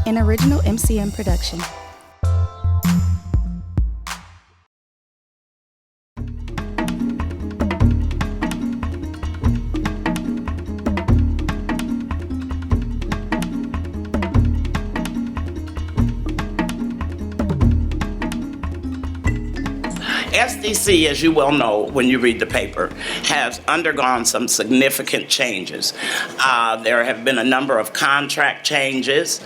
an original MCM production. SDC, as you well know when you read the paper, has undergone some significant changes. There have been a number of contract changes,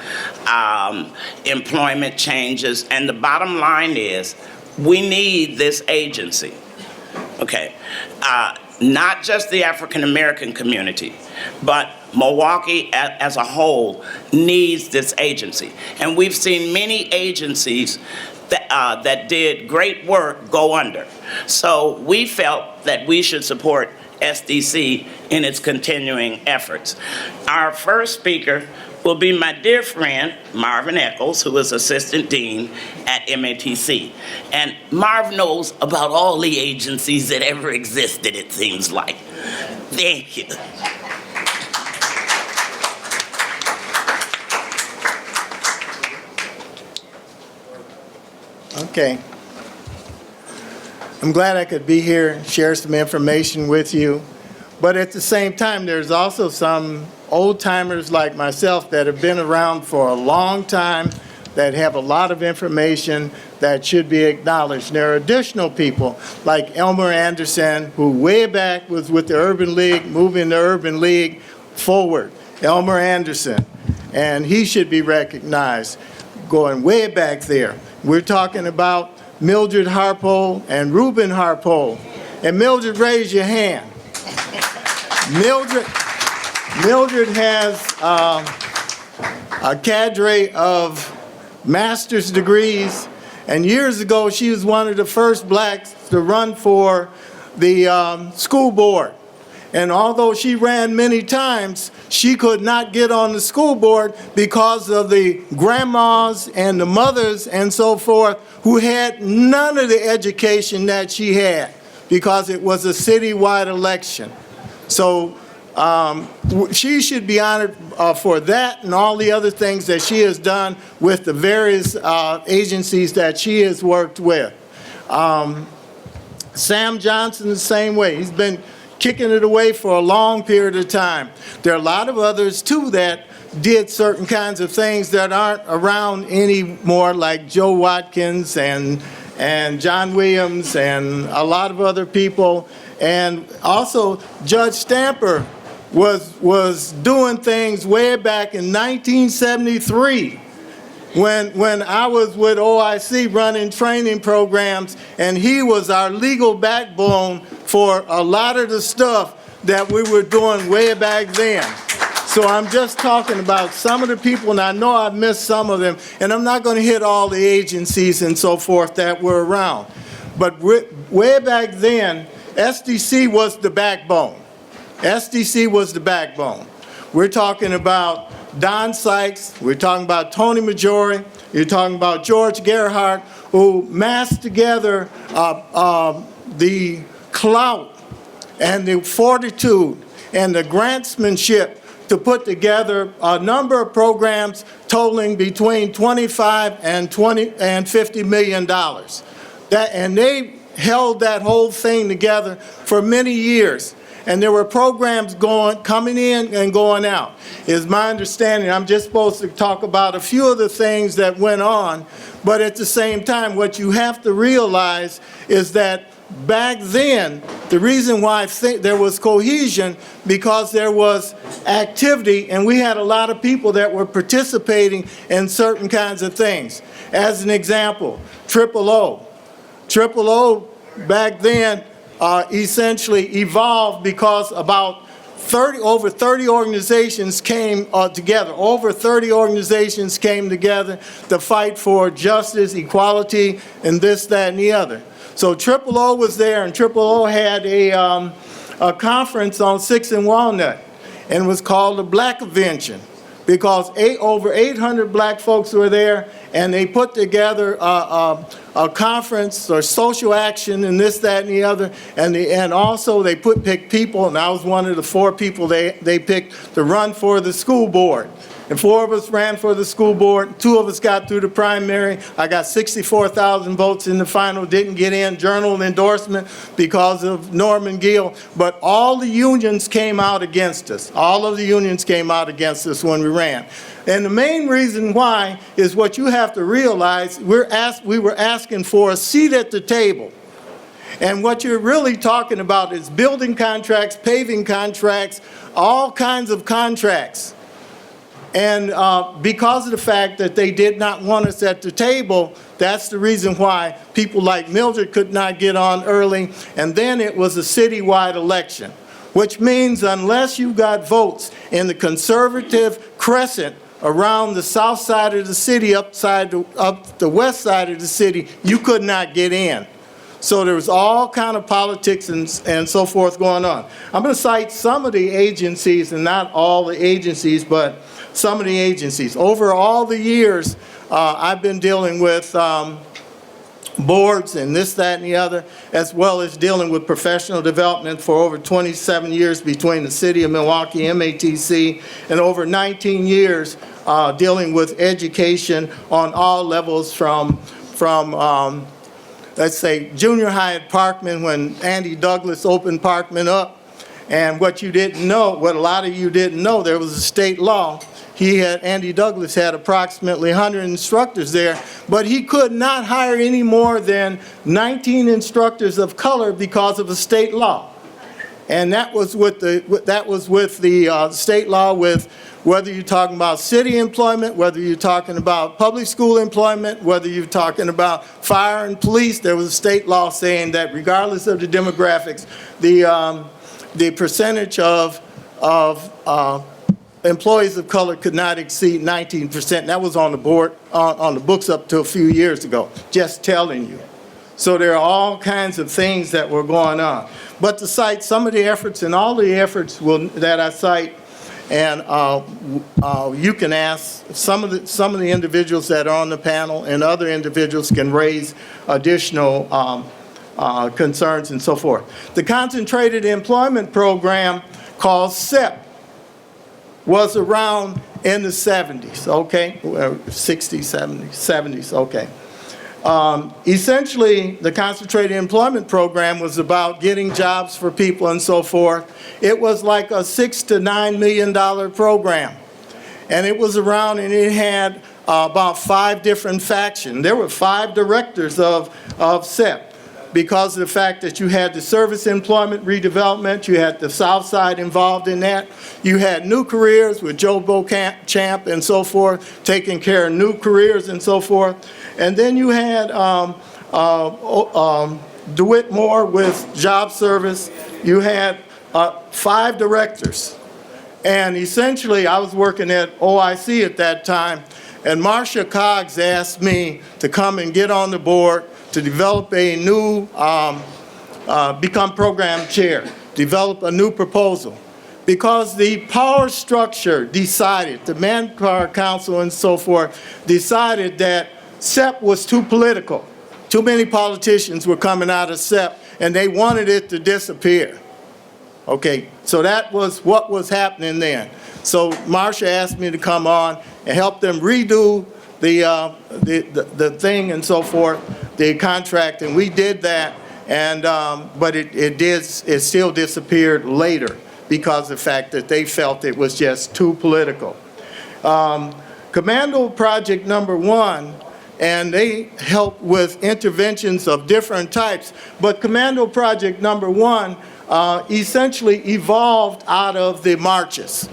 employment changes, and the bottom line is we need this agency. Okay, not just the African American community, but Milwaukee as a whole needs this agency. And we've seen many agencies that did great work go under. So we felt that we should support SDC in its continuing efforts. Our first speaker will be my dear friend, Marvin Eccles, who is Assistant Dean at MATC. And Marv knows about all the agencies that ever existed, it seems like. Thank you. Okay. I'm glad I could be here and share some information with you. But at the same time, there's also some old-timers like myself that have been around for a long time, that have a lot of information that should be acknowledged. There are additional people like Elmer Anderson, who way back was with the Urban League, moving the Urban League forward. Elmer Anderson. And he should be recognized going way back there. We're talking about Mildred Harpole and Reuben Harpole. And Mildred, raise your hand. Mildred has a cadre of master's degrees, and years ago she was one of the first blacks to run for the school board. And although she ran many times, she could not get on the school board because of the grandmas and the mothers and so forth who had none of the education that she had because it was a citywide election. So she should be honored for that and all the other things that she has done with the various agencies that she has worked with. Sam Johnson, the same way. He's been kicking it away for a long period of time. There are a lot of others, too, that did certain kinds of things that aren't around anymore, like Joe Watkins and John Williams and a lot of other people. And also, Judge Stamper was doing things way back in 1973 when I was with OIC running training programs, and he was our legal backbone for a lot of the stuff that we were doing way back then. So I'm just talking about some of the people, and I know I've missed some of them, and I'm not going to hit all the agencies and so forth that were around. But way back then, SDC was the backbone. SDC was the backbone. We're talking about Don Sykes, we're talking about Tony Majori, you're talking about George Gerhardt, who massed together the clout and the fortitude and the grantsmanship to put together a number of programs totaling between $25 and $50 million. And they held that whole thing together for many years. And there were programs coming in and going out. Is my understanding. I'm just supposed to talk about a few of the things that went on, but at the same time, what you have to realize is that back then, the reason why I think there was cohesion, because there was activity, and we had a lot of people that were participating in certain kinds of things. As an example, Triple O. Triple O back then essentially evolved because about over 30 organizations came together. Over 30 organizations came together to fight for justice, equality, and this, that, and the other. So Triple O was there, and Triple O had a conference on 6th and Walnut, and it was called the Black Convention, because over 800 black folks were there, and they put together a conference or social action and this, that, and the other. And also they pick people, and I was one of the 4 people they picked to run for the school board. And 4 of us ran for the school board. 2 of us got through the primary. I got 64,000 votes in the final, didn't get in, journal endorsement because of Norman Gill. But all the unions came out against us. All of the unions came out against us when we ran. And the main reason why is what you have to realize, we were asking for a seat at the table. And what you're really talking about is building contracts, paving contracts, all kinds of contracts. And because of the fact that they did not want us at the table, that's the reason why people like Mildred could not get on early. And then it was a citywide election, which means unless you got votes in the conservative crescent around the south side of the city, up the west side of the city, you could not get in. So there was all kind of politics and so forth going on. I'm going to cite some of the agencies, and not all the agencies, but some of the agencies. Over all the years, I've been dealing with boards and this, that, and the other, as well as dealing with professional development for over 27 years between the City of Milwaukee, MATC, and over 19 years dealing with education on all levels from let's say, junior high at Parkman when Andy Douglas opened Parkman up. And what you didn't know, what a lot of you didn't know, there was a state law. Andy Douglas had approximately 100 instructors there, but he could not hire any more than 19 instructors of color because of a state law. And that was with the state law, with whether you're talking about city employment, whether you're talking about public school employment, whether you're talking about fire and police. There was a state law saying that regardless of the demographics, the percentage of employees of color could not exceed 19%. That was on the board, on the books up to a few years ago, just telling you. So there are all kinds of things that were going on. But to cite some of the efforts, and all the efforts that I cite, and you can ask some of the individuals that are on the panel, and other individuals can raise additional concerns and so forth. The Concentrated Employment Program, called CEP, was around in the 70s, okay? 60s, 70s, 70s, okay. Essentially, the Concentrated Employment Program was about getting jobs for people and so forth. It was like a $6 to $9 million program. And it was around, and it had about 5 different factions. There were 5 directors of CEP. Because of the fact that you had the service employment redevelopment, you had the South Side involved in that, you had new careers with Joe Beauchamp and so forth, taking care of new careers and so forth. And then you had DeWitt Moore with job service. You had 5 directors. And essentially, I was working at OIC at that time, and Marcia Coggs asked me to come and get on the board to develop a new, become program chair, develop a new proposal. Because the power structure decided, the Manpower Council and so forth, decided that CEP was too political. Too many politicians were coming out of CEP, and they wanted it to disappear. Okay, so that was what was happening then. So Marcia asked me to come on and help them redo the thing and so forth, the contract, and we did that, and but it still disappeared later because of the fact that they felt it was just too political. Commando Project number 1, and they helped with interventions of different types, but Commando Project number 1 essentially evolved out of the marches.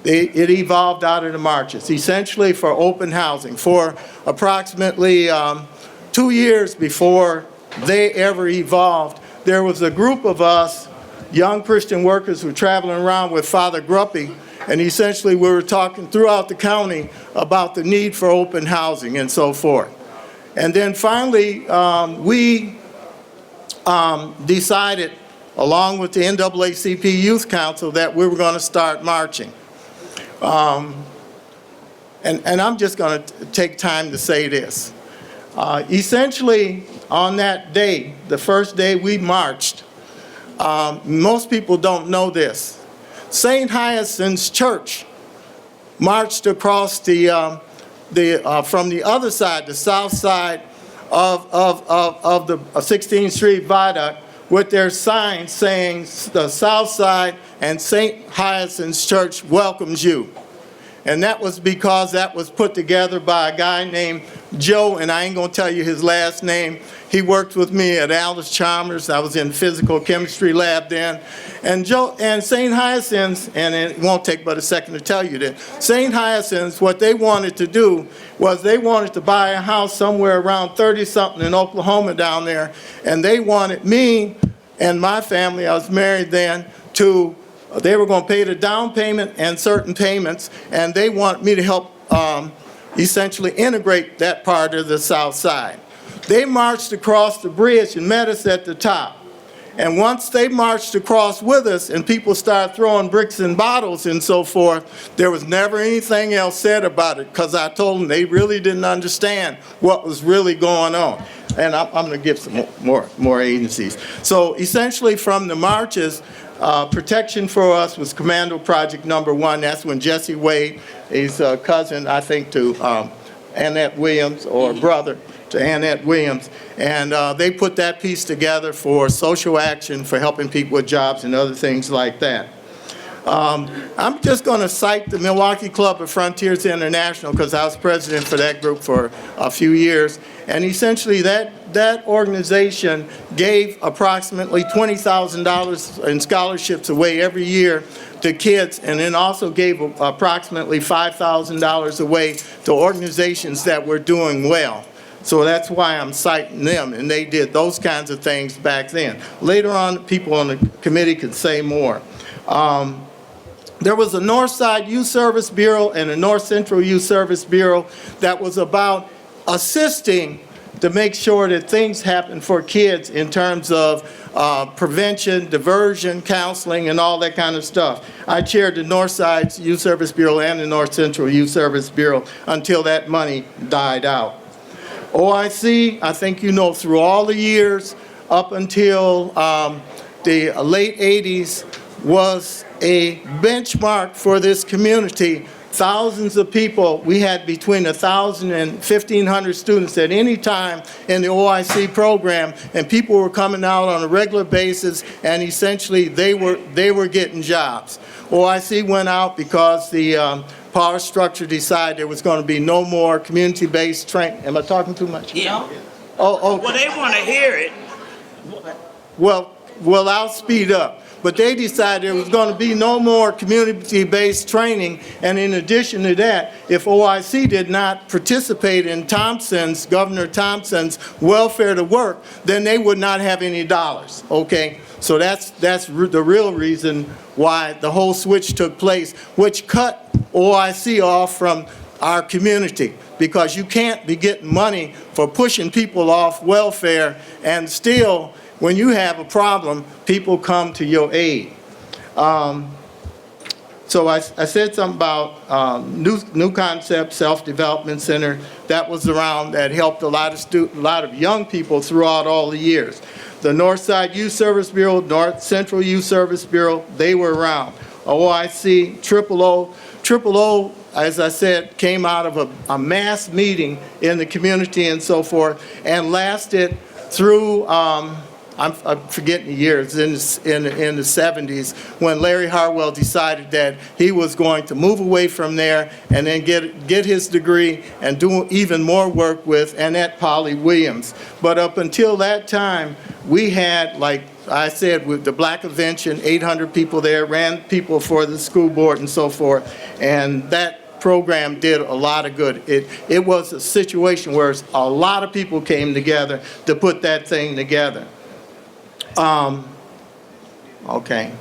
It evolved out of the marches, essentially for open housing. For approximately 2 years before they ever evolved, there was a group of us, young Christian workers, who were traveling around with Father Gruppy, and essentially we were talking throughout the county about the need for open housing and so forth. And then finally, we decided, along with the NAACP Youth Council, that we were going to start marching. And I'm just going to take time to say this. Essentially, on that day, the first day we marched, most people don't know this. St. Hyacinth's Church marched across from the other side, the south side of the 16th Street Viaduct, with their signs saying the south side and St. Hyacinth's Church welcomes you. And that was because that was put together by a guy named Joe, and I ain't gonna tell you his last name. He worked with me at Alice Chalmers. I was in physical chemistry lab then. And Joe and St. Hyacinth's, and it won't take but a second to tell you that, St. Hyacinth's, what they wanted to do was they wanted to buy a house somewhere around 30-something in Oklahoma down there, and they wanted me and my family, I was married then, they were going to pay the down payment and certain payments, and they want me to help essentially integrate that part of the south side. They marched across the bridge and met us at the top. And once they marched across with us and people started throwing bricks and bottles and so forth, there was never anything else said about it, because I told them they really didn't understand what was really going on. And I'm going to give some more agencies. So essentially from the marches, protection for us was Commando Project number 1. That's when Jesse Wade, he's a cousin, I think, to Annette Williams, or brother to Annette Williams. And they put that piece together for social action, for helping people with jobs and other things like that. I'm just going to cite the Milwaukee Club of Frontiers International, because I was president for that group for a few years. And essentially that organization gave approximately $20,000 in scholarships away every year to kids, and then also gave approximately $5,000 away to organizations that were doing well. So that's why I'm citing them, and they did those kinds of things back then. Later on, people on the committee could say more. There was a North Side Youth Service Bureau and a North Central Youth Service Bureau that was about assisting to make sure that things happen for kids in terms of prevention, diversion, counseling, and all that kind of stuff. I chaired the North Side Youth Service Bureau and the North Central Youth Service Bureau until that money died out. OIC, I think you know, through all the years up until the late 80s, was a benchmark for this community. Thousands of people, we had between 1,000 and 1,500 students at any time in the OIC program, and people were coming out on a regular basis, and essentially they were getting jobs. OIC went out because the power structure decided there was going to be no more community-based training. Am I talking too much? Yeah. Oh, okay. Well, they want to hear it. Well, I'll speed up. But they decided there was going to be no more community-based training, and in addition to that, if OIC did not participate in Governor Thompson's welfare to work, then they would not have any dollars, okay? So that's the real reason why the whole switch took place, which cut OIC off from our community, because you can't be getting money for pushing people off welfare, and still, when you have a problem, people come to your aid. So I said something about new concept, self-development center. That was around, that helped a lot of young people throughout all the years. The Northside Youth Service Bureau, North Central Youth Service Bureau, they were around. OIC, Triple O, as I said, came out of a mass meeting in the community and so forth, and lasted through, I'm forgetting the years, in the 70s, when Larry Harwell decided that he was going to move away from there and then get his degree and do even more work with Annette Polly Williams. But up until that time, we had, like I said, with the Black Invention, 800 people there, ran people for the school board and so forth, and that program did a lot of good. It was a situation where a lot of people came together to put that thing together. Okay.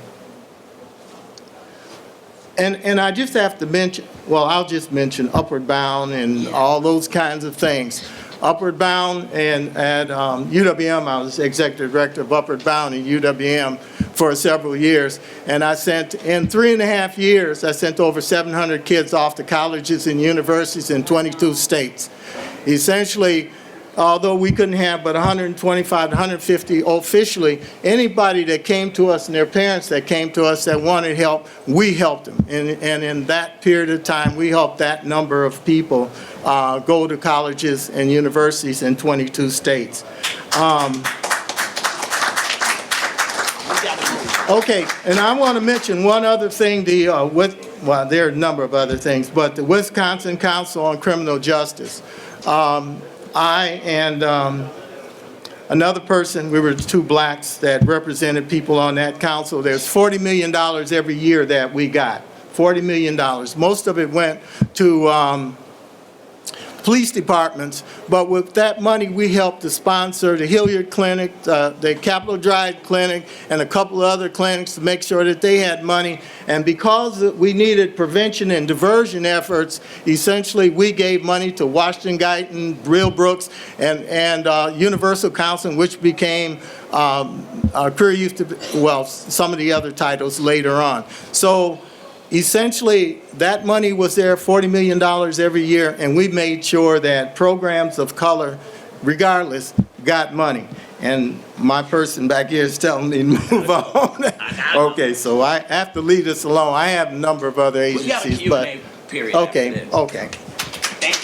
And I just have to mention, well, I'll just mention Upward Bound and all those kinds of things. Upward Bound, and at UWM, I was executive director of Upward Bound in UWM for several years. And I sent, in 3.5 years, I sent over 700 kids off to colleges and universities in 22 states. Essentially, although we couldn't have but 125 to 150 officially, anybody that came to us and their parents that came to us that wanted help, we helped them. And in that period of time, we helped that number of people go to colleges and universities in 22 states. Okay, and I want to mention one other thing, well, there are a number of other things, but the Wisconsin Council on Criminal Justice. I and another person, we were two blacks that represented people on that council. There's $40 million every year that we got, $40 million. Most of it went to police departments, but with that money, we helped to sponsor the Hilliard Clinic, the Capitol Drive Clinic, and a couple of other clinics to make sure that they had money. And because we needed prevention and diversion efforts, essentially we gave money to Washington Guyton, Real Brooks, and Universal Counseling, which became Career Youth, well, some of the other titles later on. So essentially, that money was there, $40 million every year, and we made sure that programs of color, regardless, got money. And my person back here is telling me to move on. Okay, so I have to leave this alone. I have a number of other agencies, We got a Q&A period. okay, okay. Thank you.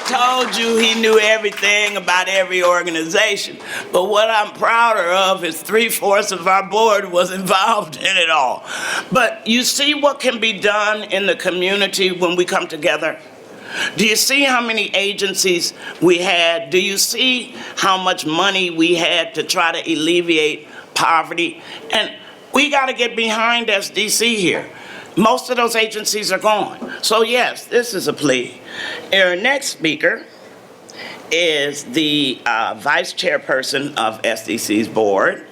I told you he knew everything about every organization, but what I'm prouder of is 3/4 of our board was involved in it all. But you see what can be done in the community when we come together? Do you see how many agencies we had? Do you see how much money we had to try to alleviate poverty? And we got to get behind SDC here. Most of those agencies are gone. So yes, this is a plea. Our next speaker is the vice chairperson of SDC's board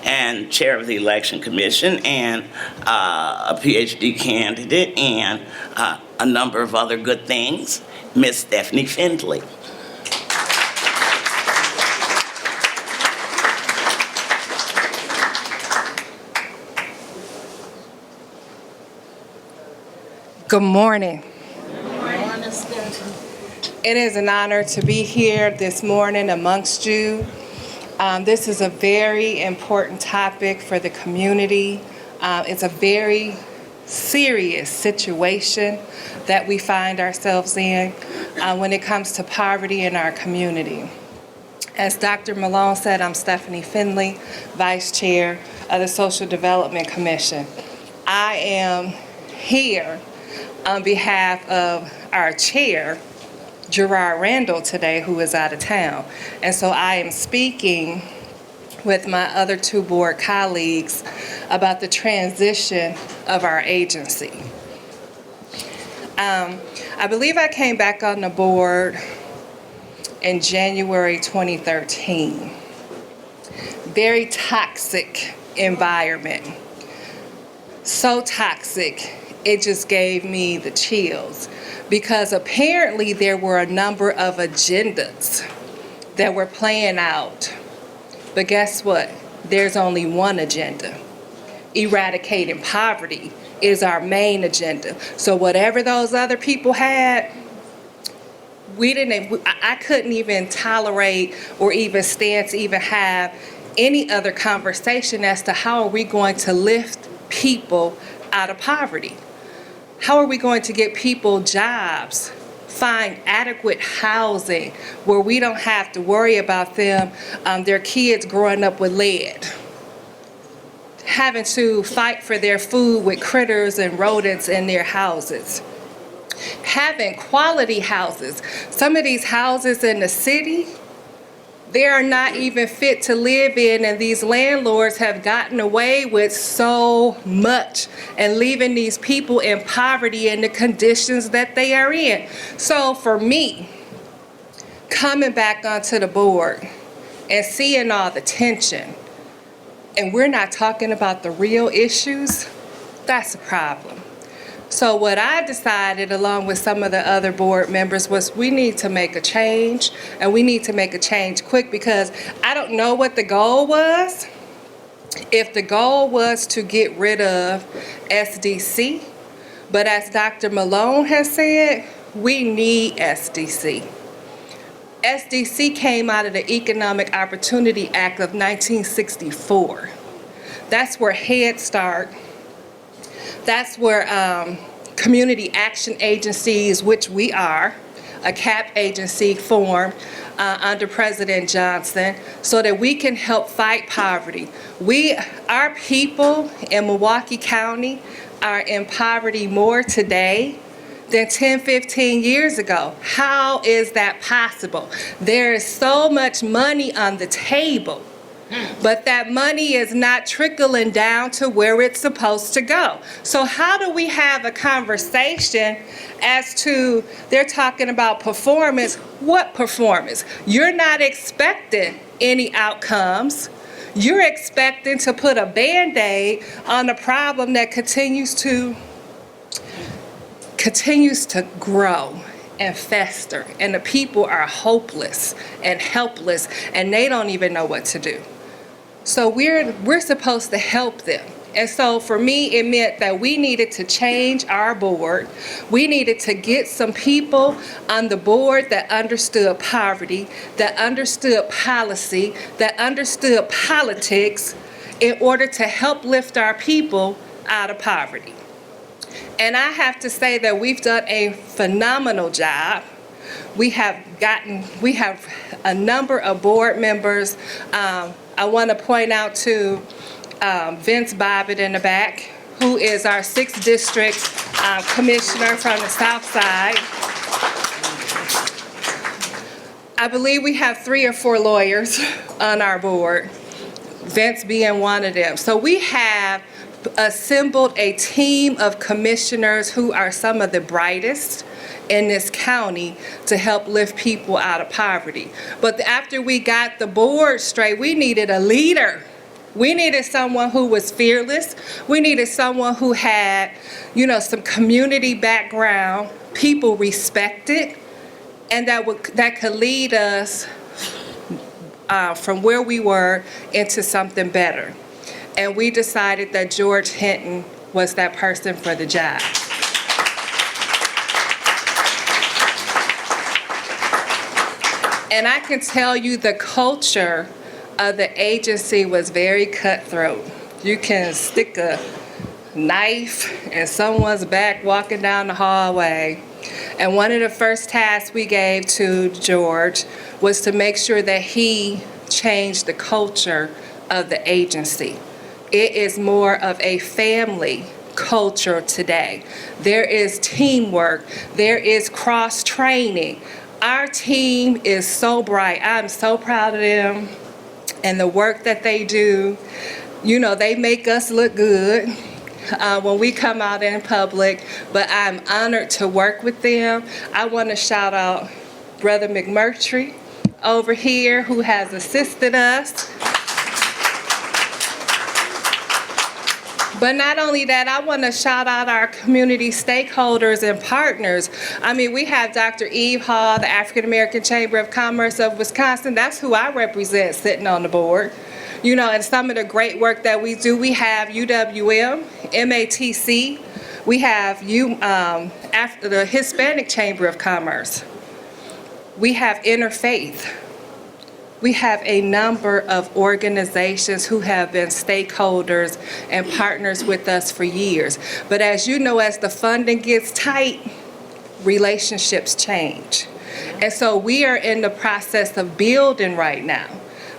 and chair of the election commission and a PhD candidate and a number of other good things, Miss Stephanie Findley. Good morning. It is an honor to be here this morning amongst you. This is a very important topic for the community. It's a very serious situation that we find ourselves in when it comes to poverty in our community. As Dr. Malone said, I'm Stephanie Findley, Vice Chair of the Social Development Commission. I am here on behalf of our chair, Gerard Randall, today, who is out of town. And so I am speaking with my other two board colleagues about the transition of our agency. I believe I came back on the board in January 2013. Very toxic environment. So toxic, it just gave me the chills, because apparently there were a number of agendas that were playing out. But guess what? There's only one agenda. Eradicating poverty is our main agenda. So whatever those other people had, I couldn't even tolerate or even stand to even have any other conversation as to how are we going to lift people out of poverty. How are we going to get people jobs, find adequate housing where we don't have to worry about them, their kids growing up with lead, having to fight for their food with critters and rodents in their houses, having quality houses. Some of these houses in the city, they are not even fit to live in, and these landlords have gotten away with so much and leaving these people in poverty in the conditions that they are in. So for me, coming back onto the board and seeing all the tension, and we're not talking about the real issues, that's a problem. So what I decided, along with some of the other board members, was we need to make a change, and we need to make a change quick, because I don't know what the goal was. If the goal was to get rid of SDC, but as Dr. Malone has said, We need SDC. SDC came out of the Economic Opportunity Act of 1964. That's where Head Start, that's where community action agencies, which we are, a CAP agency formed under President Johnson so that we can help fight poverty. Our people in Milwaukee County are in poverty more today than 10, 15 years ago. How is that possible? There is so much money on the table, but that money is not trickling down to where it's supposed to go. So how do we have a conversation as to, they're talking about performance? What performance? You're not expecting any outcomes. You're expecting to put a Band-Aid on a problem that continues to grow and fester, and the people are hopeless and helpless, and they don't even know what to do. So we're supposed to help them. And so for me, it meant that we needed to change our board. We needed to get some people on the board that understood poverty, that understood policy, that understood politics in order to help lift our people out of poverty. And I have to say that we've done a phenomenal job. We have a number of board members. I want to point out to Vince Bobbitt in the back, who is our 6th District Commissioner from the South Side. I believe we have 3 or 4 lawyers on our board, Vince being one of them. So we have assembled a team of commissioners who are some of the brightest in this county to help lift people out of poverty. But after we got the board straight, we needed a leader. We needed someone who was fearless. We needed someone who had, some community background, people respected, and that could lead us from where we were into something better. And we decided that George Hinton was that person for the job. And I can tell you the culture of the agency was very cutthroat. You can stick a knife in someone's back walking down the hallway. And one of the first tasks we gave to George was to make sure that he changed the culture of the agency. It is more of a family culture today. There is teamwork. There is cross-training. Our team is so bright. I'm so proud of them and the work that they do. They make us look good when we come out in public, but I'm honored to work with them. I want to shout out Brother McMurtry over here, who has assisted us. But not only that, I want to shout out our community stakeholders and partners. We have Dr. Eve Hall, the African American Chamber of Commerce of Wisconsin. That's who I represent sitting on the board. And some of the great work that we do, we have UWM, MATC, we have the Hispanic Chamber of Commerce. We have Interfaith. We have a number of organizations who have been stakeholders and partners with us for years. But as you know, as the funding gets tight, relationships change. And so we are in the process of building right now,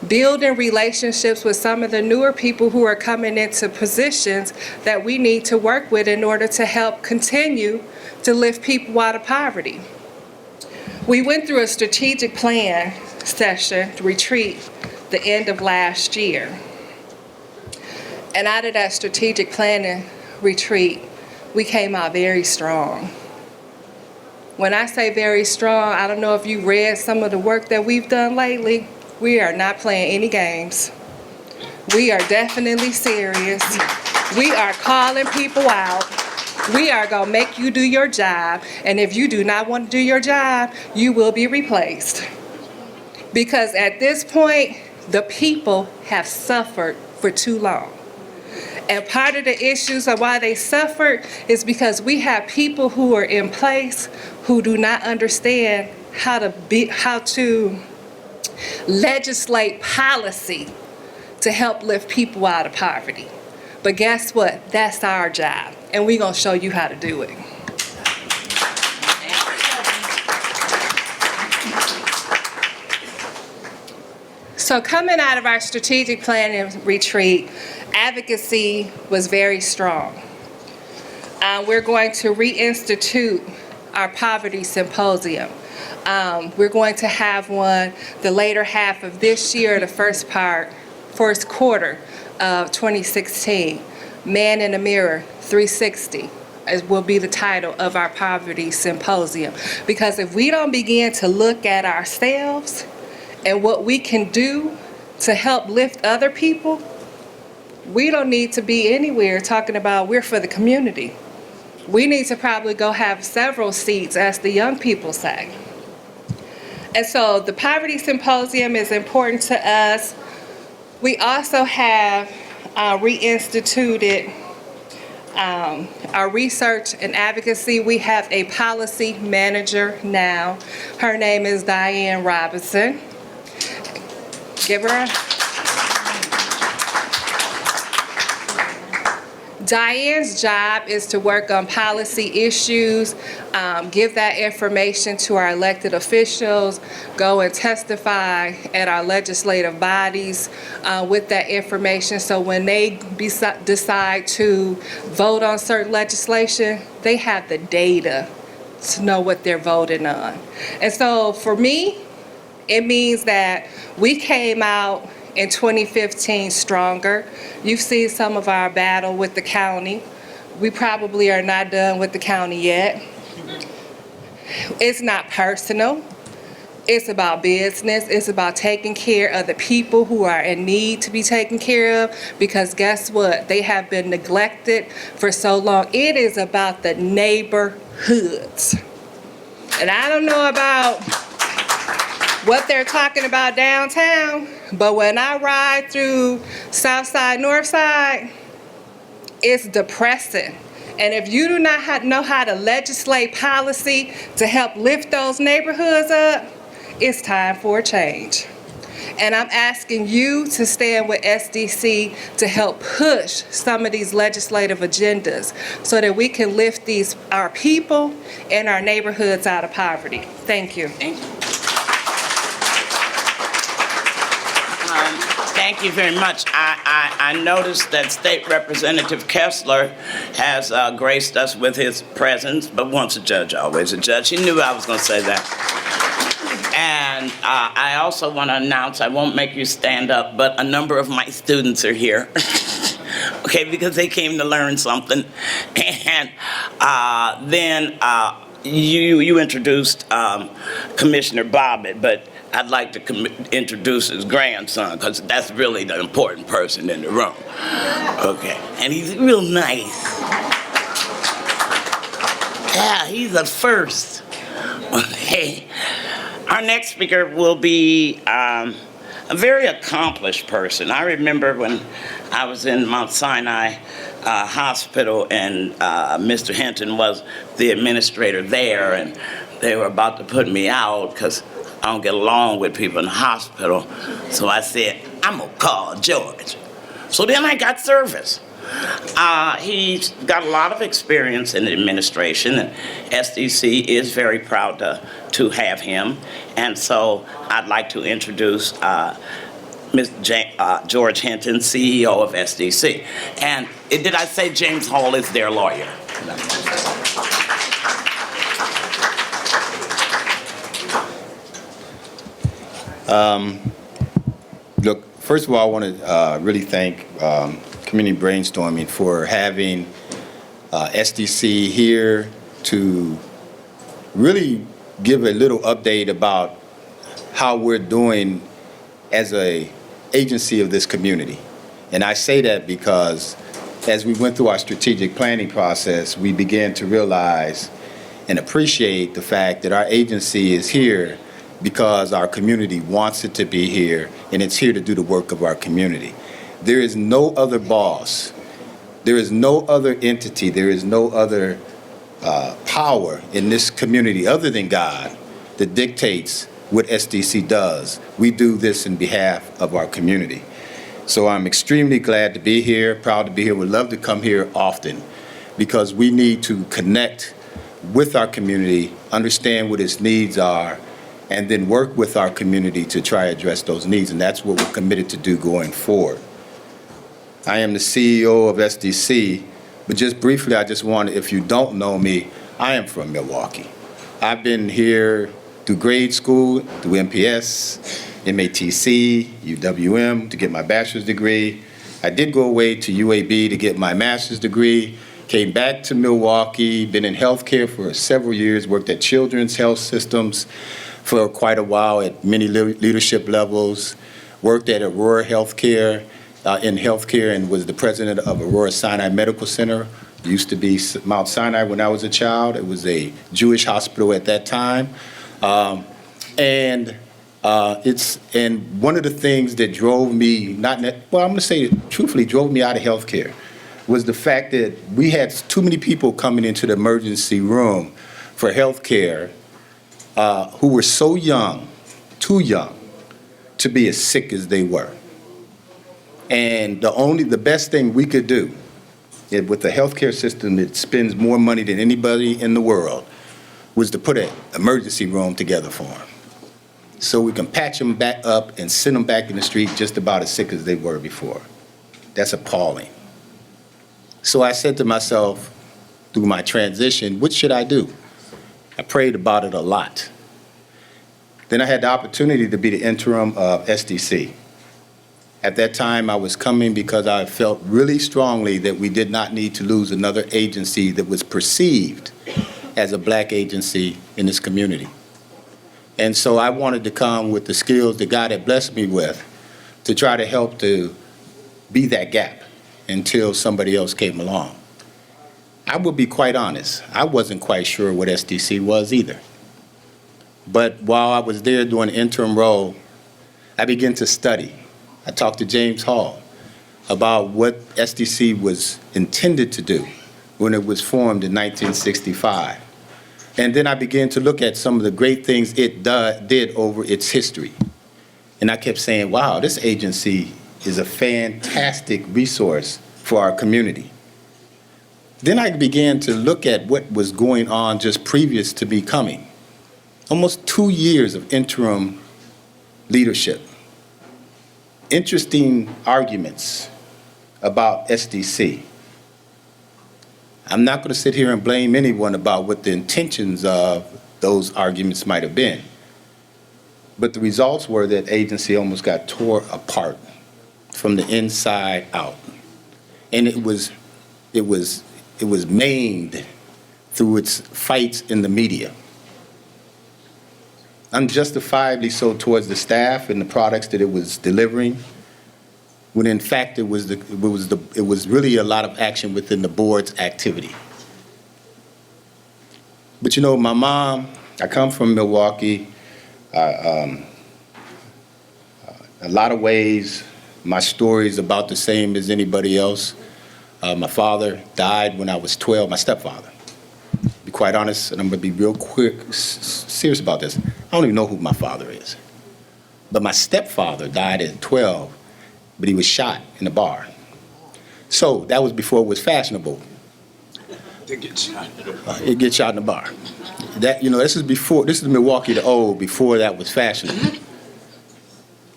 building relationships with some of the newer people who are coming into positions that we need to work with in order to help continue to lift people out of poverty. We went through a strategic plan session, retreat, the end of last year. And out of that strategic planning retreat, we came out very strong. When I say very strong, I don't know if you read some of the work that we've done lately. We are not playing any games. We are definitely serious. We are calling people out. We are going to make you do your job. And if you do not want to do your job, you will be replaced. Because at this point, the people have suffered for too long. And part of the issues of why they suffered is because we have people who are in place who do not understand how to legislate policy to help lift people out of poverty. But guess what? That's our job, and we're gonna show you how to do it. So coming out of our strategic planning retreat, advocacy was very strong. We're going to reinstitute our poverty symposium. We're going to have one the later half of this year, the first quarter of 2016. Man in the Mirror 360 will be the title of our poverty symposium. Because if we don't begin to look at ourselves and what we can do to help lift other people, we don't need to be anywhere talking about we're for the community. We need to probably go have several seats, as the young people say. And so the Poverty Symposium is important to us. We also have reinstituted our research and advocacy. We have a policy manager now. Her name is Diane Robinson. Give her a... Diane's job is to work on policy issues, give that information to our elected officials, go and testify at our legislative bodies with that information. So when they decide to vote on certain legislation, they have the data to know what they're voting on. And so for me, it means that we came out in 2015 stronger. You've seen some of our battle with the county. We probably are not done with the county yet. It's not personal. It's about business. It's about taking care of the people who are in need to be taken care of, because guess what? They have been neglected for so long. It is about the neighborhoods. And I don't know about what they're talking about downtown, but when I ride through South Side, North Side, it's depressing. And if you do not know how to legislate policy to help lift those neighborhoods up, it's time for a change. And I'm asking you to stand with SDC to help push some of these legislative agendas so that we can lift our people and our neighborhoods out of poverty. Thank you. Thank you. Thank you very much. I noticed that State Representative Kessler has graced us with his presence, but once a judge, always a judge. He knew I was going to say that. And I also want to announce, I won't make you stand up, but a number of my students are here. Okay, because they came to learn something. And then you introduced Commissioner Bobbitt, but I'd like to introduce his grandson, because that's really the important person in the room. Okay, and he's real nice. Yeah, he's a first. Okay, our next speaker will be a very accomplished person. I remember when I was in Mount Sinai Hospital, and Mr. Hinton was the administrator there, and they were about to put me out because I don't get along with people in the hospital. So I said, I'm gonna call George. So then I got service. He's got a lot of experience in administration, and SDC is very proud to have him. And so I'd like to introduce George Hinton, CEO of SDC. And did I say James Hall is their lawyer? Look, first of all, I want to really thank Community Brainstorming for having SDC here to really give a little update about how we're doing as an agency of this community. And I say that because as we went through our strategic planning process, we began to realize and appreciate the fact that our agency is here because our community wants it to be here, and it's here to do the work of our community. There is no other boss There is no other entity, there is no other power in this community other than God that dictates what SDC does. We do this in behalf of our community. So I'm extremely glad to be here, proud to be here, would love to come here often because we need to connect with our community, understand what its needs are, and then work with our community to try to address those needs, and that's what we're committed to do going forward. I am the CEO of SDC, but just briefly, I just want to, if you don't know me, I am from Milwaukee. I've been here through grade school, through MPS, MATC, UWM to get my bachelor's degree. I did go away to UAB to get my master's degree, came back to Milwaukee, been in healthcare for several years, worked at Children's Health Systems for quite a while at many leadership levels, worked at Aurora Healthcare, in healthcare, and was the president of Aurora Sinai Medical Center. It used to be Mount Sinai when I was a child. It was a Jewish hospital at that time. And one of the things that drove me, I'm going to say truthfully, drove me out of healthcare was the fact that we had too many people coming into the emergency room for healthcare who were so young, too young, to be as sick as they were. And the best thing we could do with the healthcare system that spends more money than anybody in the world was to put an emergency room together for them so we can patch them back up and send them back in the street just about as sick as they were before. That's appalling. So I said to myself through my transition, what should I do? I prayed about it a lot. Then I had the opportunity to be the interim of SDC. At that time, I was coming because I felt really strongly that we did not need to lose another agency that was perceived as a black agency in this community. And so I wanted to come with the skills that God had blessed me with to try to help to be that gap until somebody else came along. I will be quite honest, I wasn't quite sure what SDC was either. But while I was there doing the interim role, I began to study. I talked to James Hall about what SDC was intended to do when it was formed in 1965. And then I began to look at some of the great things it did over its history. And I kept saying, wow, this agency is a fantastic resource for our community. Then I began to look at what was going on just previous to me coming. Almost 2 years of interim leadership. Interesting arguments about SDC. I'm not going to sit here and blame anyone about what the intentions of those arguments might have been. But the results were that agency almost got tore apart from the inside out. And it was maimed through its fights in the media. Unjustifiably so towards the staff and the products that it was delivering, when in fact it was really a lot of action within the board's activity. But you know, my mom, I come from Milwaukee. A lot of ways, my story is about the same as anybody else. My father died when I was 12, my stepfather. Be quite honest, and I'm gonna be real quick, serious about this. I don't even know who my father is. But my stepfather died at 12, but he was shot in a bar. So that was before it was fashionable. To get shot. It gets shot in a bar. That, you know, this is Milwaukee the old, before that was fashionable.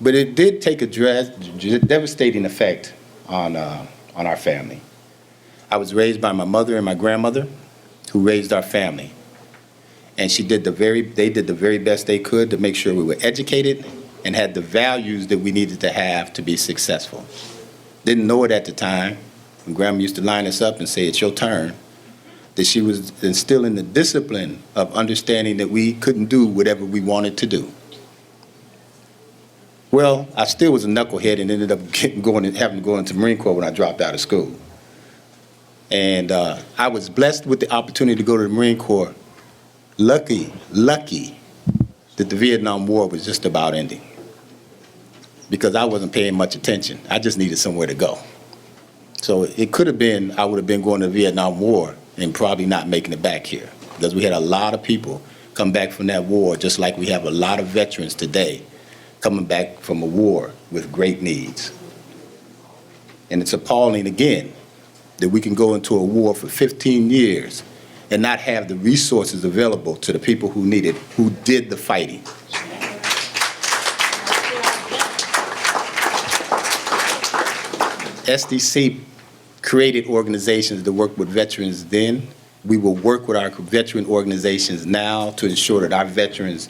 But it did take a devastating effect on our family. I was raised by my mother and my grandmother, who raised our family. And they did the very best they could to make sure we were educated and had the values that we needed to have to be successful. Didn't know it at the time. When Grandma used to line us up and say, it's your turn, that she was instilling the discipline of understanding that we couldn't do whatever we wanted to do. Well, I still was a knucklehead and ended up having to go into Marine Corps when I dropped out of school. And I was blessed with the opportunity to go to the Marine Corps. Lucky that the Vietnam War was just about ending, because I wasn't paying much attention. I just needed somewhere to go. So it could have been, I would have been going to the Vietnam War and probably not making it back here, because we had a lot of people come back from that war, just like we have a lot of veterans today coming back from a war with great needs. And it's appalling, again, that we can go into a war for 15 years and not have the resources available to the people who need it, who did the fighting. SDC created organizations to work with veterans then. We will work with our veteran organizations now to ensure that our veterans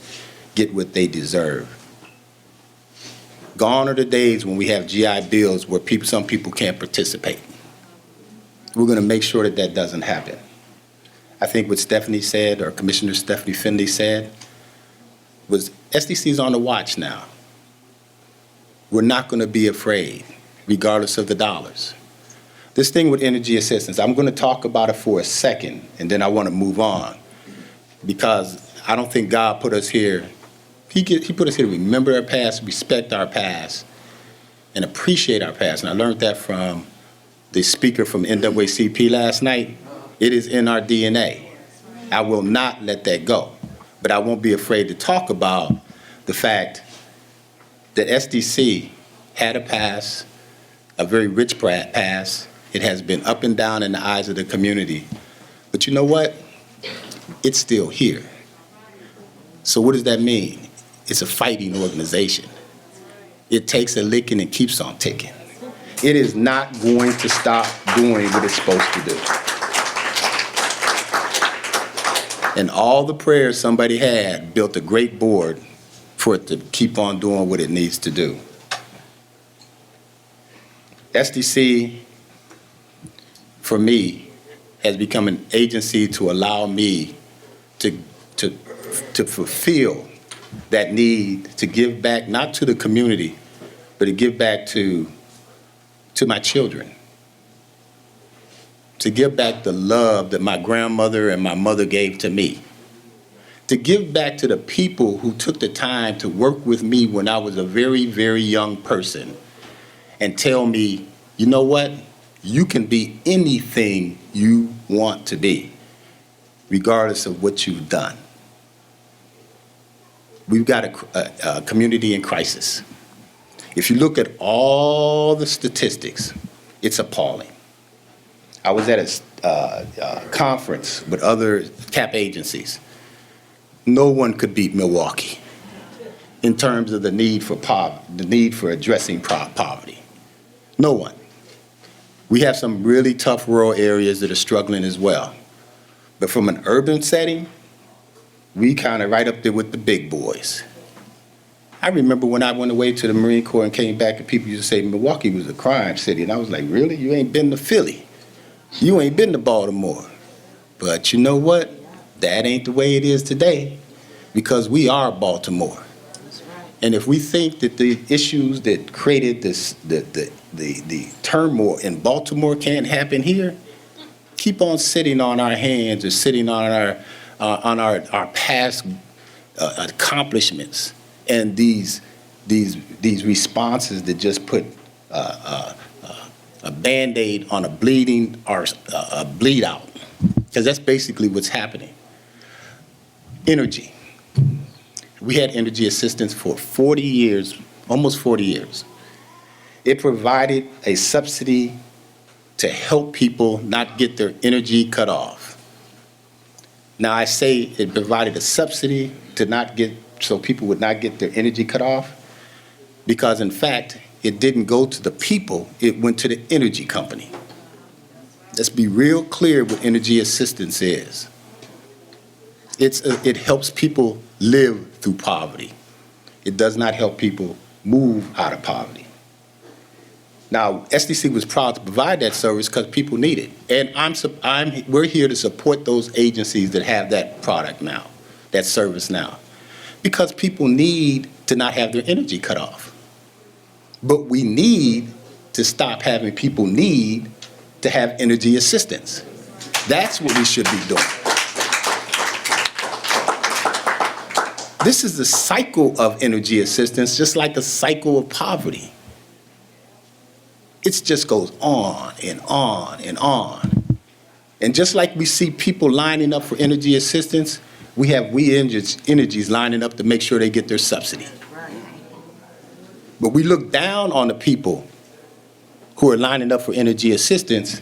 get what they deserve. Gone are the days when we have GI Bills where some people can't participate. We're going to make sure that that doesn't happen. I think what Stephanie said, or Commissioner Stephanie Findley said, was SDC's on the watch now. We're not going to be afraid, regardless of the dollars. This thing with energy assistance, I'm going to talk about it for a second, and then I want to move on, because I don't think God put us here. He put us here to remember our past, respect our past, and appreciate our past. And I learned that from the speaker from NAACP last night. It is in our DNA. I will not let that go. But I won't be afraid to talk about the fact that SDC had a past, a very rich past. It has been up and down in the eyes of the community. But you know what? It's still here. So what does that mean? It's a fighting organization. It takes a licking and keeps on ticking. It is not going to stop doing what it's supposed to do. And all the prayers somebody had built a great board for it to keep on doing what it needs to do. SDC, for me, has become an agency to allow me to fulfill that need to give back, not to the community, but to give back to my children. To give back the love that my grandmother and my mother gave to me. To give back to the people who took the time to work with me when I was a very, very young person and tell me, you know what? You can be anything you want to be, regardless of what you've done. We've got a community in crisis. If you look at all the statistics, it's appalling. I was at a conference with other CAP agencies. No one could beat Milwaukee in terms of the need for poverty, the need for addressing poverty. No one. We have some really tough rural areas that are struggling as well. But from an urban setting, we kind of right up there with the big boys. I remember when I went away to the Marine Corps and came back, and people used to say Milwaukee was a crime city. And I was like, really? You ain't been to Philly. You ain't been to Baltimore. But you know what? That ain't the way it is today, because we are Baltimore. And if we think that the issues that created this, the turmoil in Baltimore can't happen here, keep on sitting on our hands or sitting on our past accomplishments and these responses that just put a Band-Aid on a bleeding or a bleed out, because that's basically what's happening. Energy. We had energy assistance for 40 years, almost 40 years. It provided a subsidy to help people not get their energy cut off. Now I say it provided a subsidy so people would not get their energy cut off, because in fact, it didn't go to the people, it went to the energy company. Let's be real clear what energy assistance is. It helps people live through poverty. It does not help people move out of poverty. Now, SDC was proud to provide that service because people need it. And we're here to support those agencies that have that product now, that service now, because people need to not have their energy cut off. But we need to stop having people need to have energy assistance. That's what we should be doing. This is the cycle of energy assistance, just like a cycle of poverty. It just goes on and on and on. And just like we see people lining up for energy assistance, we have energies lining up to make sure they get their subsidy. But we look down on the people who are lining up for energy assistance,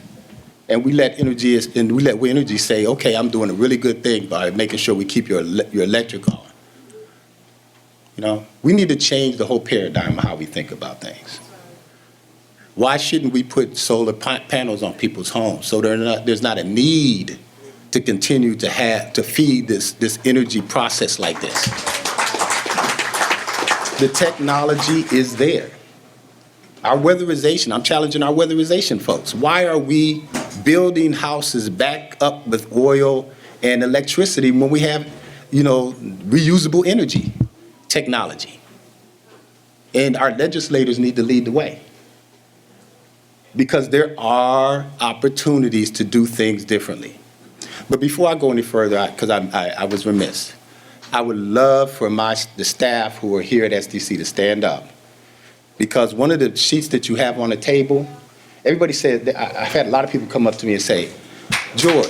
and we let energy say, okay, I'm doing a really good thing by making sure we keep your electric on. You know, we need to change the whole paradigm of how we think about things. Why shouldn't we put solar panels on people's homes so there's not a need to continue to feed this energy process like this? The technology is there. Our weatherization, I'm challenging our weatherization folks. Why are we building houses back up with oil and electricity when we have, reusable energy technology? And our legislators need to lead the way. Because there are opportunities to do things differently. But before I go any further, because I was remiss, I would love for the staff who are here at SDC to stand up. Because one of the sheets that you have on the table, everybody said, I've had a lot of people come up to me and say, George,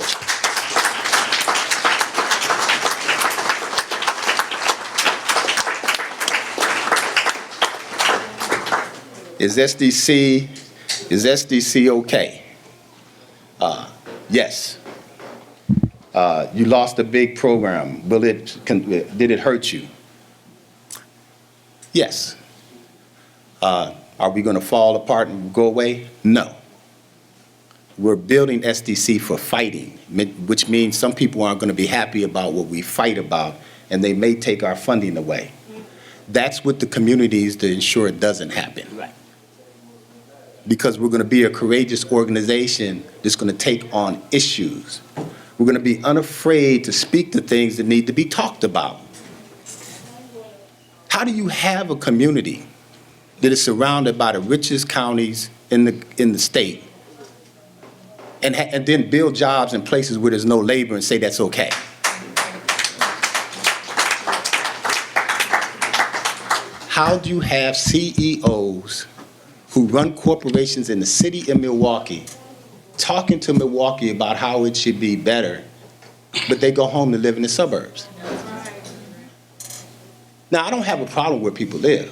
is SDC okay? Yes. You lost a big program. Did it hurt you? Yes. Are we going to fall apart and go away? No. We're building SDC for fighting, which means some people aren't going to be happy about what we fight about, and they may take our funding away. That's what the community is to ensure it doesn't happen. Right. Because we're going to be a courageous organization that's going to take on issues. We're going to be unafraid to speak to things that need to be talked about. How do you have a community that is surrounded by the richest counties in the state and then build jobs in places where there's no labor and say that's okay? How do you have CEOs who run corporations in the city of Milwaukee talking to Milwaukee about how it should be better, but they go home to live in the suburbs? Now, I don't have a problem where people live.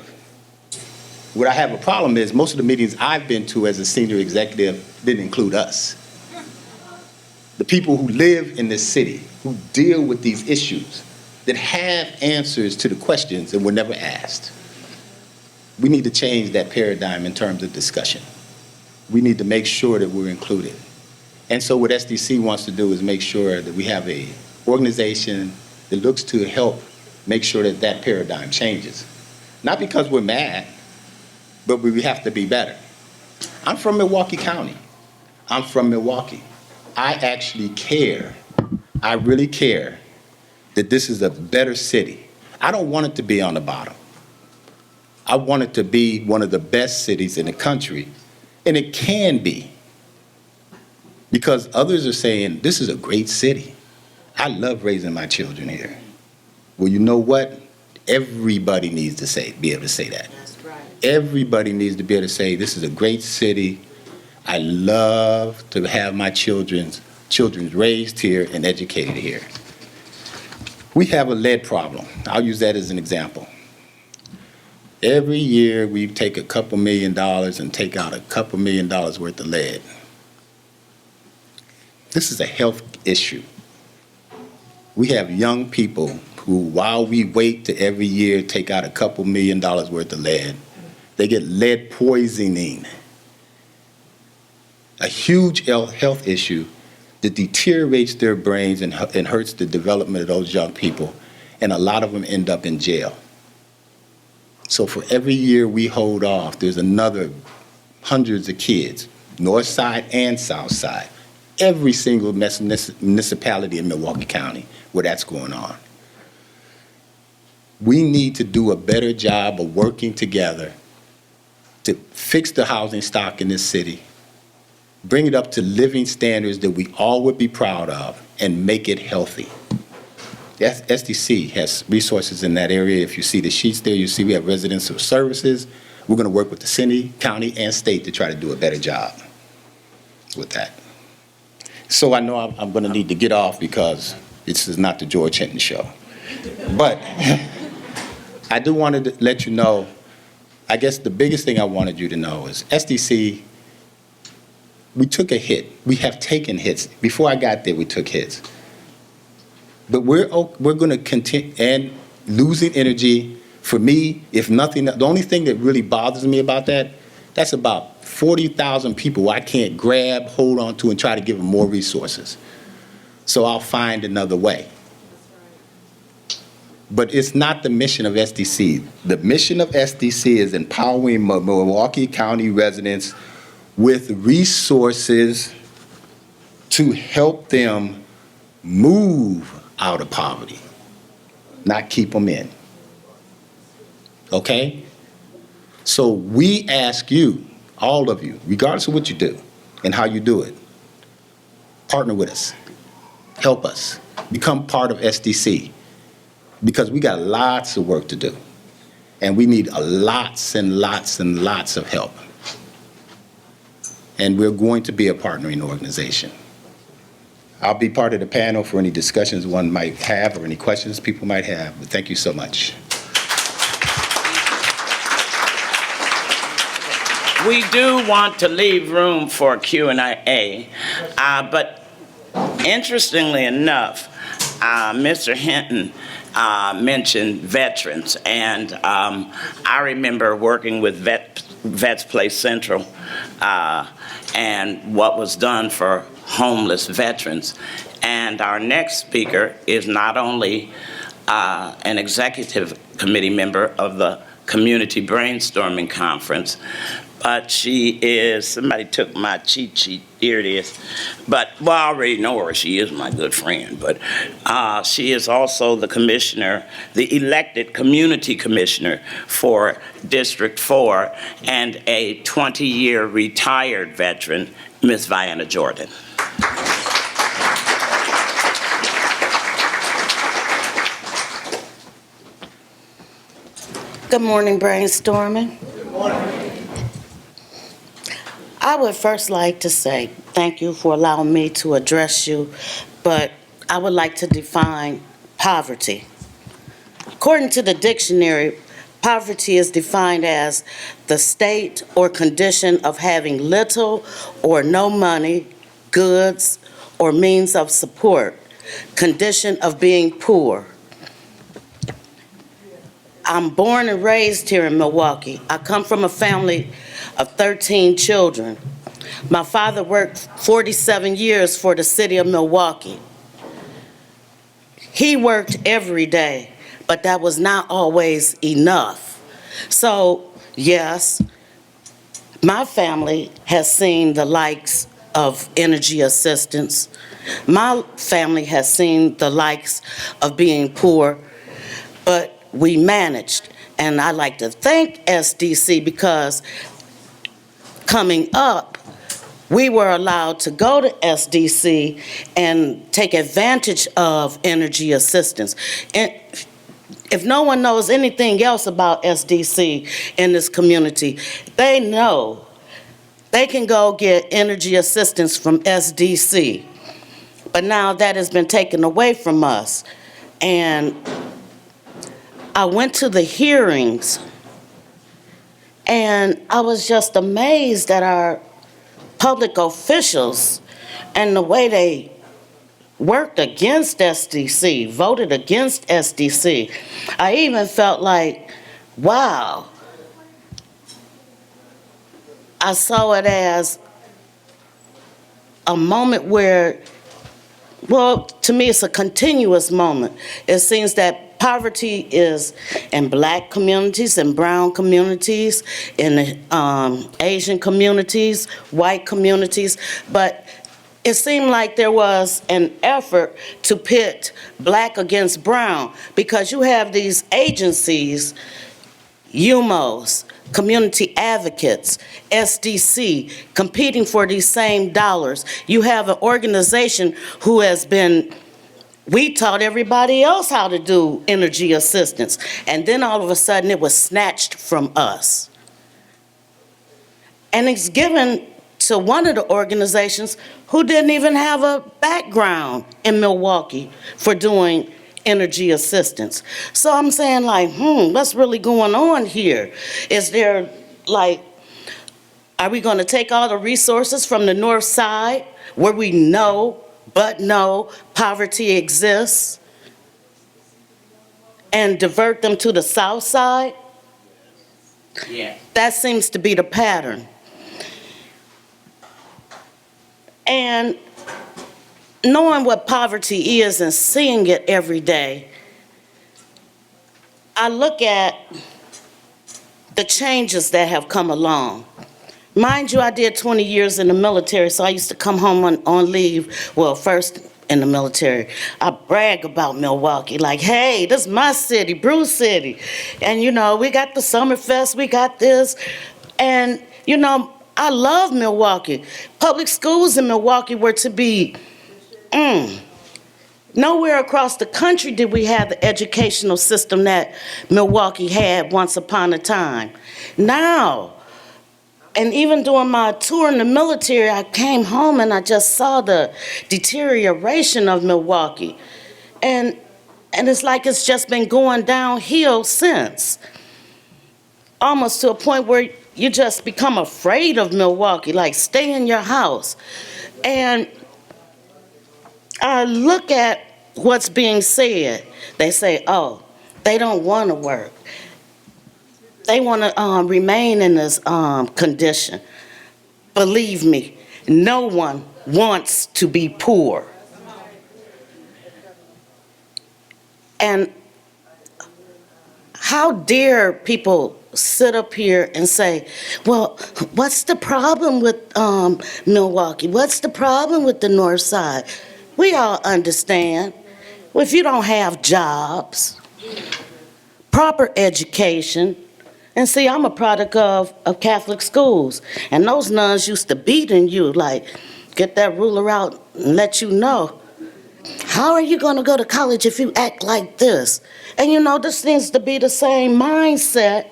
What I have a problem is most of the meetings I've been to as a senior executive didn't include us. The people who live in this city, who deal with these issues, that have answers to the questions that were never asked. We need to change that paradigm in terms of discussion. We need to make sure that we're included. And so what SDC wants to do is make sure that we have an organization that looks to help make sure that that paradigm changes. Not because we're mad, but we have to be better. I'm from Milwaukee County. I'm from Milwaukee. I actually care. I really care that this is a better city. I don't want it to be on the bottom. I want it to be one of the best cities in the country, and it can be. Because others are saying, this is a great city. I love raising my children here. Well, you know what? Everybody needs to be able to say that. That's right. Everybody needs to be able to say, this is a great city. I love to have my children raised here and educated here. We have a lead problem. I'll use that as an example. Every year we take a couple $1 million and take out a couple $1 million worth of lead. This is a health issue. We have young people who, while we wait to every year take out a couple $1 million worth of lead, they get lead poisoning. A huge health issue that deteriorates their brains and hurts the development of those young people, and a lot of them end up in jail. So for every year we hold off, there's another hundreds of kids, north side and south side, every single municipality in Milwaukee County where that's going on. We need to do a better job of working together to fix the housing stock in this city, bring it up to living standards that we all would be proud of, and make it healthy. SDC has resources in that area. If you see the sheets there, you see we have residential services, We're going to work with the city, county, and state to try to do a better job with that. So I know I'm going to need to get off because this is not the George Hinton show. But I do want to let you know, I guess the biggest thing I wanted you to know is SDC, we took a hit. We have taken hits. Before I got there, we took hits. But we're going to continue, and losing energy, for me, if nothing, the only thing that really bothers me about that, that's about 40,000 people I can't grab, hold on to, and try to give them more resources. So I'll find another way. But it's not the mission of SDC. The mission of SDC is empowering Milwaukee County residents with resources to help them move out of poverty, not keep them in. Okay? So we ask you, all of you, regardless of what you do and how you do it, partner with us, help us, become part of SDC, because we got lots of work to do, and we need lots and lots and lots of help. And we're going to be a partnering organization. I'll be part of the panel for any discussions one might have or any questions people might have, but thank you so much. We do want to leave room for Q&A, but interestingly enough, Mr. Hinton mentioned veterans, and I remember working with Vets Place Central and what was done for homeless veterans. And our next speaker is not only an executive committee member of the Community Brainstorming Conference, but she is, somebody took my cheat sheet, here it is, but, well, I already know her, she is my good friend, but she is also the commissioner, the elected community commissioner for District 4, and a 20-year retired veteran, Ms. Vienna Jordan. Good morning, Brainstorming. Good morning. I would first like to say thank you for allowing me to address you, but I would like to define poverty. According to the dictionary, poverty is defined as the state or condition of having little or no money, goods, or means of support, condition of being poor. I'm born and raised here in Milwaukee. I come from a family of 13 children. My father worked 47 years for the city of Milwaukee. He worked every day, but that was not always enough. So, yes, my family has seen the likes of energy assistance. My family has seen the likes of being poor, but we managed. And I'd like to thank SDC because coming up, we were allowed to go to SDC and take advantage of energy assistance. And if no one knows anything else about SDC in this community, they know they can go get energy assistance from SDC. But now that has been taken away from us. And I went to the hearings, and I was just amazed at our public officials and the way they worked against SDC, voted against SDC. I even felt like, wow. I saw it as a moment where, well, to me, it's a continuous moment. It seems that poverty is in Black communities, in brown communities, in Asian communities, white communities, but it seemed like there was an effort to pit Black against brown because you have these agencies, UMOs, community advocates, SDC, competing for these same dollars. You have an organization who has been, we taught everybody else how to do energy assistance, and then all of a sudden it was snatched from us. And it's given to one of the organizations who didn't even have a background in Milwaukee for doing energy assistance. So I'm saying like, what's really going on here? Is there like, are we going to take all the resources from the north side where we know poverty exists and divert them to the south side? Yeah. That seems to be the pattern. And knowing what poverty is and seeing it every day, I look at the changes that have come along. Mind you, I did 20 years in the military, so I used to come home on leave. Well, first in the military, I brag about Milwaukee, like, hey, this is my city, Brew City. And, you know, we got the Summerfest, we got this. And, you know, I love Milwaukee. Public schools in Milwaukee were to be, nowhere across the country did we have the educational system that Milwaukee had once upon a time. Now, and even during my tour in the military, I came home and I just saw the deterioration of Milwaukee. And it's like it's just been going downhill since. Almost to a point where you just become afraid of Milwaukee, like stay in your house. And I look at what's being said. They say, oh, they don't want to work. They want to remain in this condition. Believe me, no one wants to be poor. And how dare people sit up here and say, well, what's the problem with Milwaukee? What's the problem with the north side? We all understand. If you don't have jobs, proper education, and see, I'm a product of Catholic schools, and those nuns used to beating you, like, get that ruler out and let you know. How are you going to go to college if you act like this? And you know, this seems to be the same mindset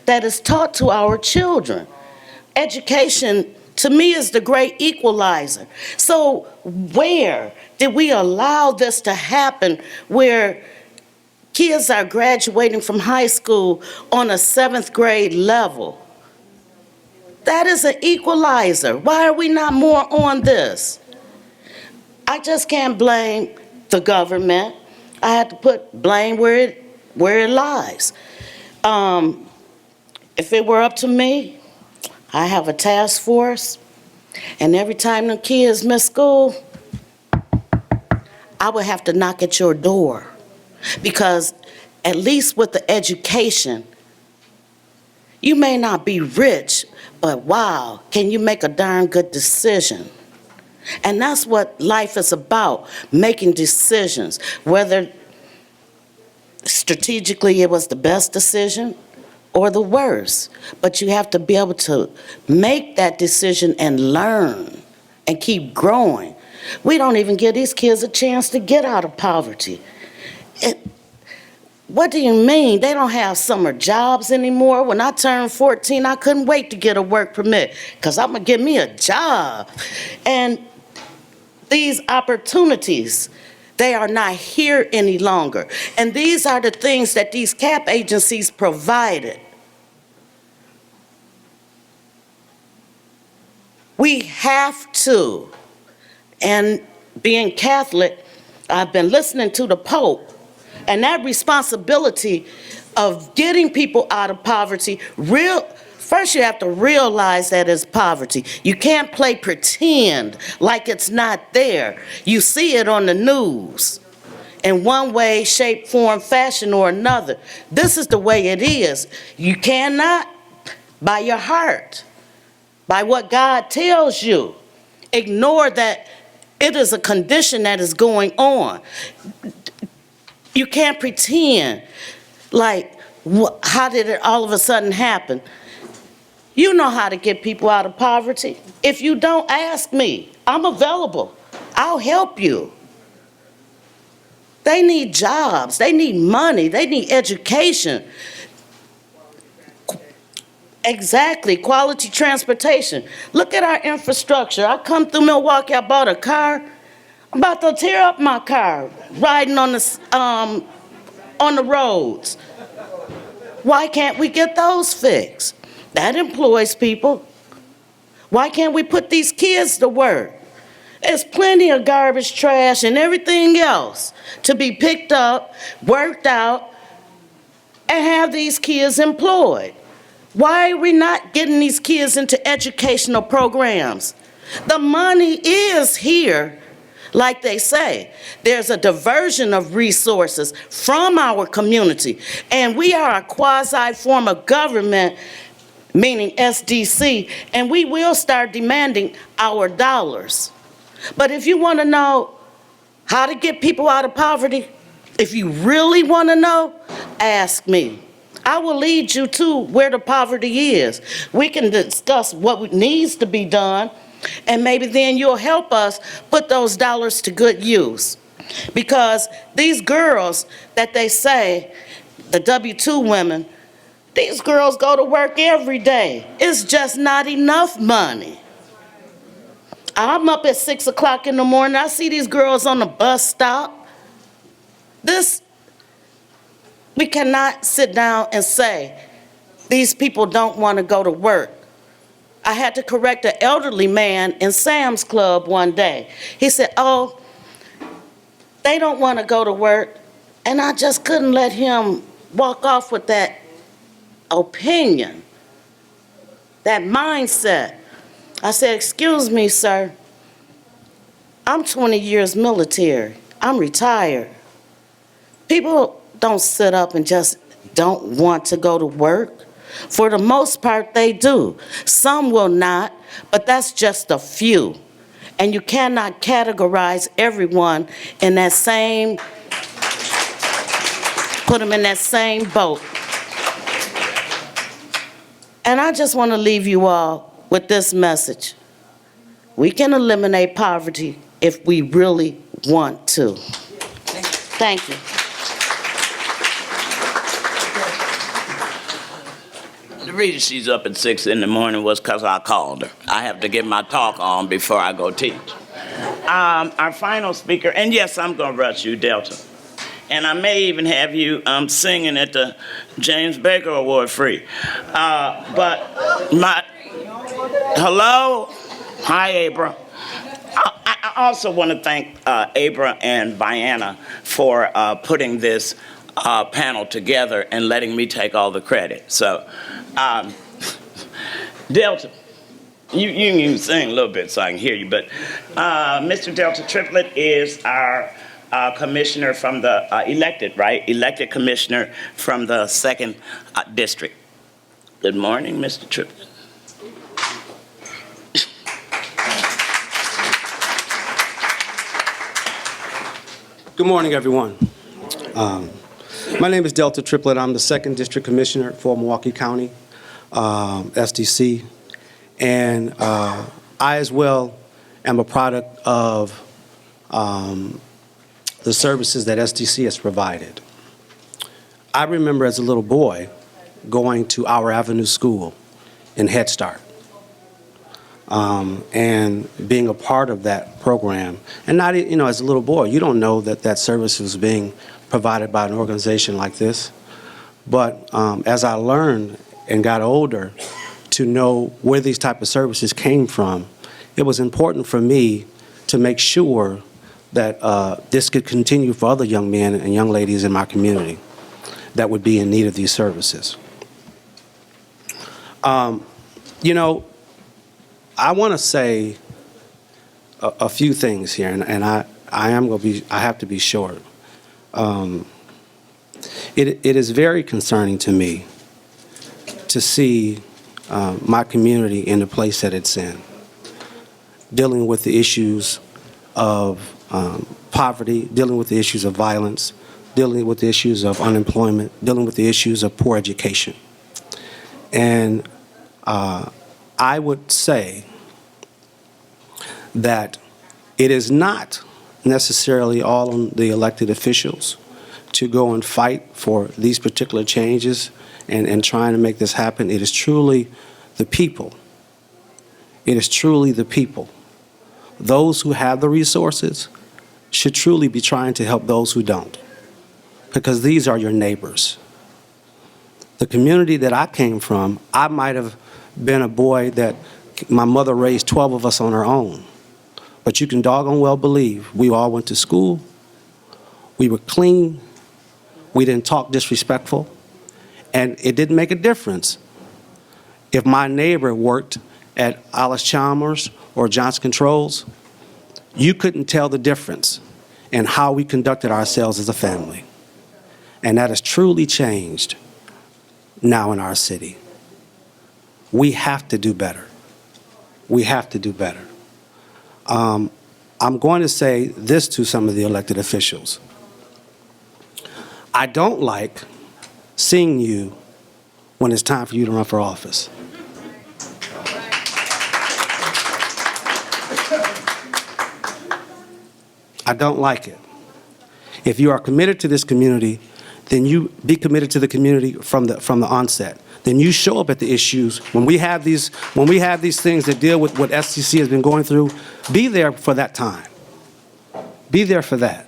that is taught to our children. Education, to me, is the great equalizer. So where did we allow this to happen, where kids are graduating from high school on a 7th grade level? That is an equalizer. Why are we not more on this? I just can't blame the government. I have to put blame where it lies. If it were up to me, I have a task force, and every time the kids miss school, I would have to knock at your door. Because at least with the education, you may not be rich, but wow, can you make a darn good decision? And that's what life is about, making decisions, whether strategically it was the best decision or the worst. But you have to be able to make that decision and learn and keep growing. We don't even give these kids a chance to get out of poverty. What do you mean? They don't have summer jobs anymore? When I turned 14, I couldn't wait to get a work permit because I'm going to get me a job. And these opportunities, they are not here any longer. And these are the things that these CAP agencies provided. We have to, and being Catholic, I've been listening to the Pope, and that responsibility of getting people out of poverty, first you have to realize that it's poverty. You can't play pretend like it's not there. You see it on the news in one way, shape, form, fashion, or another. This is the way it is. You cannot, by your heart, by what God tells you, ignore that it is a condition that is going on. You can't pretend like, how did it all of a sudden happen? You know how to get people out of poverty. If you don't, ask me. I'm available. I'll help you. They need jobs. They need money. They need education. Exactly, quality transportation. Look at our infrastructure. I come through Milwaukee, I bought a car. I'm about to tear up my car, riding on the roads. Why can't we get those fixed? That employs people. Why can't we put these kids to work? There's plenty of garbage, trash, and everything else to be picked up, worked out, and have these kids employed. Why are we not getting these kids into educational programs? The money is here, like they say. There's a diversion of resources from our community, and we are a quasi form of government, meaning SDC, and we will start demanding our dollars. But if you want to know how to get people out of poverty, if you really want to know, ask me. I will lead you to where the poverty is. We can discuss what needs to be done, and maybe then you'll help us put those dollars to good use. Because these girls that they say, the W-2 women, these girls go to work every day. It's just not enough money. I'm up at 6 o'clock in the morning. I see these girls on the bus stop. We cannot sit down and say, these people don't want to go to work. I had to correct an elderly man in Sam's Club one day. He said, oh, they don't want to go to work. And I just couldn't let him walk off with that opinion, that mindset. I said, excuse me, sir. I'm 20 years military. I'm retired. People don't sit up and just don't want to go to work. For the most part, they do. Some will not, but that's just a few. And you cannot categorize everyone in that same, put them in that same boat. And I just want to leave you all with this message. We can eliminate poverty if we really want to. Thank you. The reason she's up at 6 in the morning was because I called her. I have to get my talk on before I go teach. Our final speaker, and yes, I'm going to rush you, Delta. And I may even have you singing at the James Baker Award free. Hello? Hi, Abra. I also want to thank Abra and Vianna for putting this panel together and letting me take all the credit. So, Delta, you can sing a little bit so I can hear you, but Mr. Delta Triplett is our commissioner from the elected, right? Elected commissioner from the 2nd District. Good morning, Mr. Triplett. Good morning, everyone. My name is Delta Triplett. I'm the 2nd District Commissioner for Milwaukee County, SDC. And I, as well, am a product of the services that SDC has provided. I remember as a little boy going to Our Avenue School in Head Start. And being a part of that program, and not, as a little boy, you don't know that that service was being provided by an organization like this. But as I learned and got older to know where these type of services came from, it was important for me to make sure that this could continue for other young men and young ladies in my community that would be in need of these services. I want to say a few things here, and I have to be short. It is very concerning to me to see my community in the place that it's in, dealing with the issues of poverty, dealing with the issues of violence, dealing with the issues of unemployment, dealing with the issues of poor education. And I would say that it is not necessarily all on the elected officials to go and fight for these particular changes and trying to make this happen. It is truly the people. It is truly the people. Those who have the resources should truly be trying to help those who don't, because these are your neighbors. The community that I came from, I might have been a boy that my mother raised 12 of us on her own. But you can doggone well believe we all went to school, we were clean, we didn't talk disrespectful, and it didn't make a difference if my neighbor worked at Alice Chalmers or Johnson Controls. You couldn't tell the difference in how we conducted ourselves as a family. And that has truly changed now in our city. We have to do better. We have to do better. I'm going to say this to some of the elected officials. I don't like seeing you when it's time for you to run for office. I don't like it. If you are committed to this community, then you be committed to the community from the onset. Then you show up at the issues. When we have these things that deal with what STC has been going through, be there for that time. Be there for that.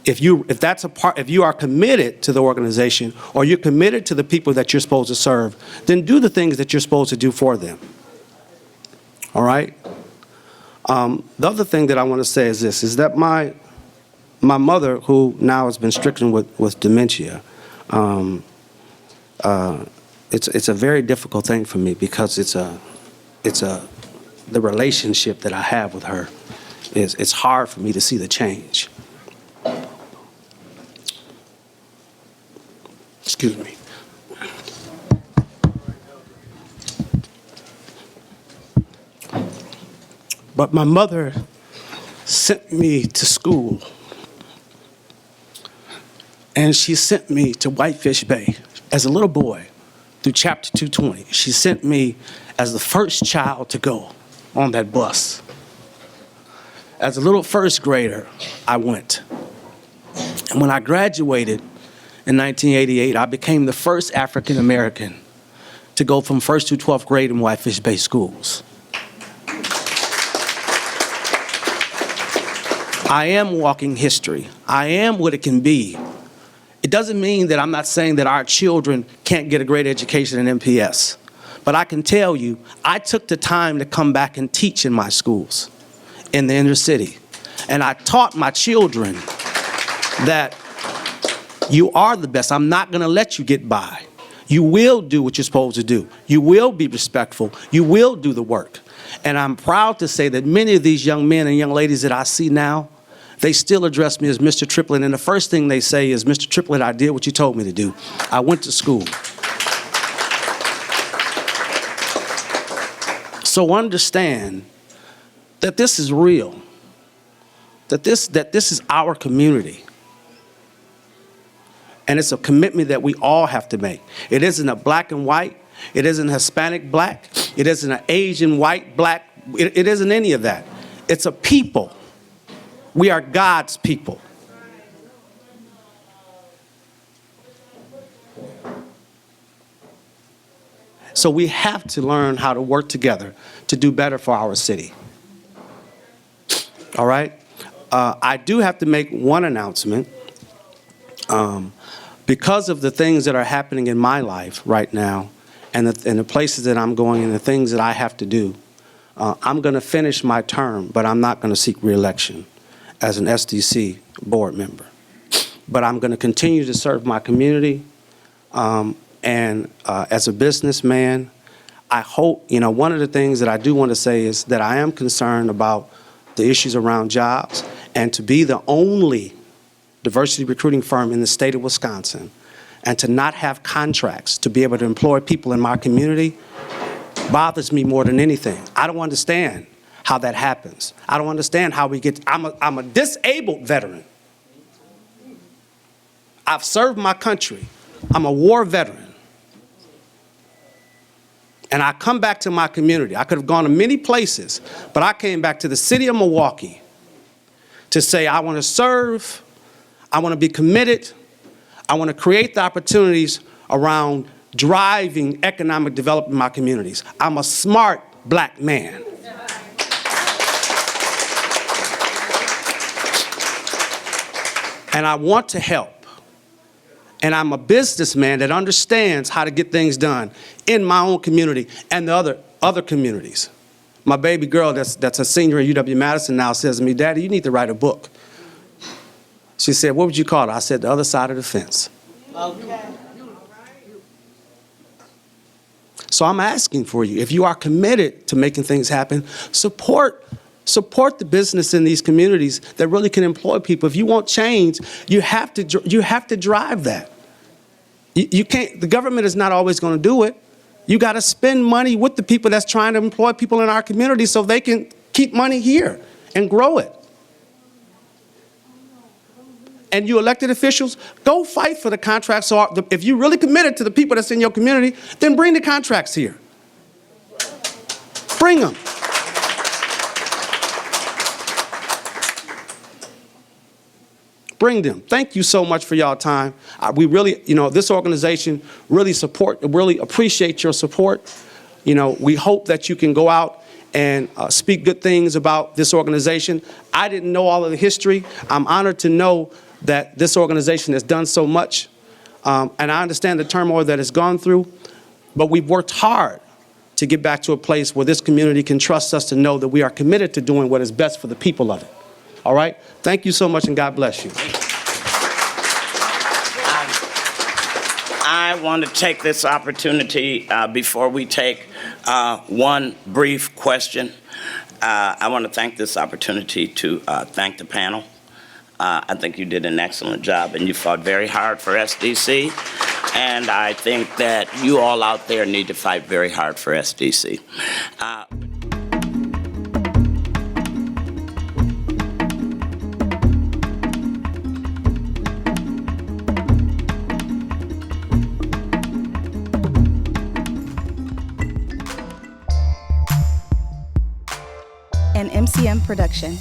If you are committed to the organization, or you're committed to the people that you're supposed to serve, then do the things that you're supposed to do for them. All right? The other thing that I want to say is this, is that my mother, who now has been stricken with dementia, it's a very difficult thing for me, because the relationship that I have with her it's hard for me to see the change. Excuse me. But my mother sent me to school, and she sent me to Whitefish Bay as a little boy through chapter 220. She sent me as the first child to go on that bus. As a little first grader, I went. And when I graduated in 1988, I became the first African American to go from 1st to 12th grade in Whitefish Bay schools. I am walking history. I am what it can be. It doesn't mean that I'm not saying that our children can't get a great education in MPS. But I can tell you, I took the time to come back and teach in my schools in the inner city. And I taught my children that you are the best. I'm not going to let you get by. You will do what you're supposed to do. You will be respectful. You will do the work. And I'm proud to say that many of these young men and young ladies that I see now, they still address me as Mr. Triplett, and the first thing they say is, Mr. Triplett, I did what you told me to do. I went to school. So understand that this is real, that this is our community. And it's a commitment that we all have to make. It isn't a black and white. It isn't Hispanic black. It isn't an Asian white black. It isn't any of that. It's a people. We are God's people. So we have to learn how to work together to do better for our city. All right? I do have to make one announcement. Because of the things that are happening in my life right now, and the places that I'm going and the things that I have to do, I'm going to finish my term, but I'm not going to seek re-election as an SDC board member. But I'm going to continue to serve my community, and as a businessman, I hope, one of the things that I do want to say is that I am concerned about the issues around jobs, and to be the only diversity recruiting firm in the state of Wisconsin, and to not have contracts to be able to employ people in my community bothers me more than anything. I don't understand how that happens. I don't understand how we get, I'm a disabled veteran. I've served my country. I'm a war veteran. And I come back to my community. I could have gone to many places, but I came back to the city of Milwaukee to say I want to serve. I want to be committed. I want to create the opportunities around driving economic development in my communities. I'm a smart black man. And I want to help. And I'm a businessman that understands how to get things done in my own community and the other communities. My baby girl that's a senior at UW-Madison now says to me, Daddy, you need to write a book. She said, what would you call it? I said, The Other Side of the Fence. Okay. So I'm asking for you, if you are committed to making things happen, support the business in these communities that really can employ people. If you want change, you have to drive that. You can't, the government is not always going to do it. You got to spend money with the people that's trying to employ people in our community so they can keep money here and grow it. And you elected officials, go fight for the contracts. So if you're really committed to the people that's in your community, then bring the contracts here. Bring them. Bring them. Thank you so much for y'all time. We really, this organization really appreciate your support. We hope that you can go out and speak good things about this organization. I didn't know all of the history. I'm honored to know that this organization has done so much. And I understand the turmoil that it's gone through, but we've worked hard to get back to a place where this community can trust us to know that we are committed to doing what is best for the people of it. All right? Thank you so much, and God bless you. I want to take this opportunity before we take one brief question. I want to thank this opportunity to thank the panel. I think you did an excellent job, and you fought very hard for SDC. And I think that you all out there need to fight very hard for SDC. An MCM production.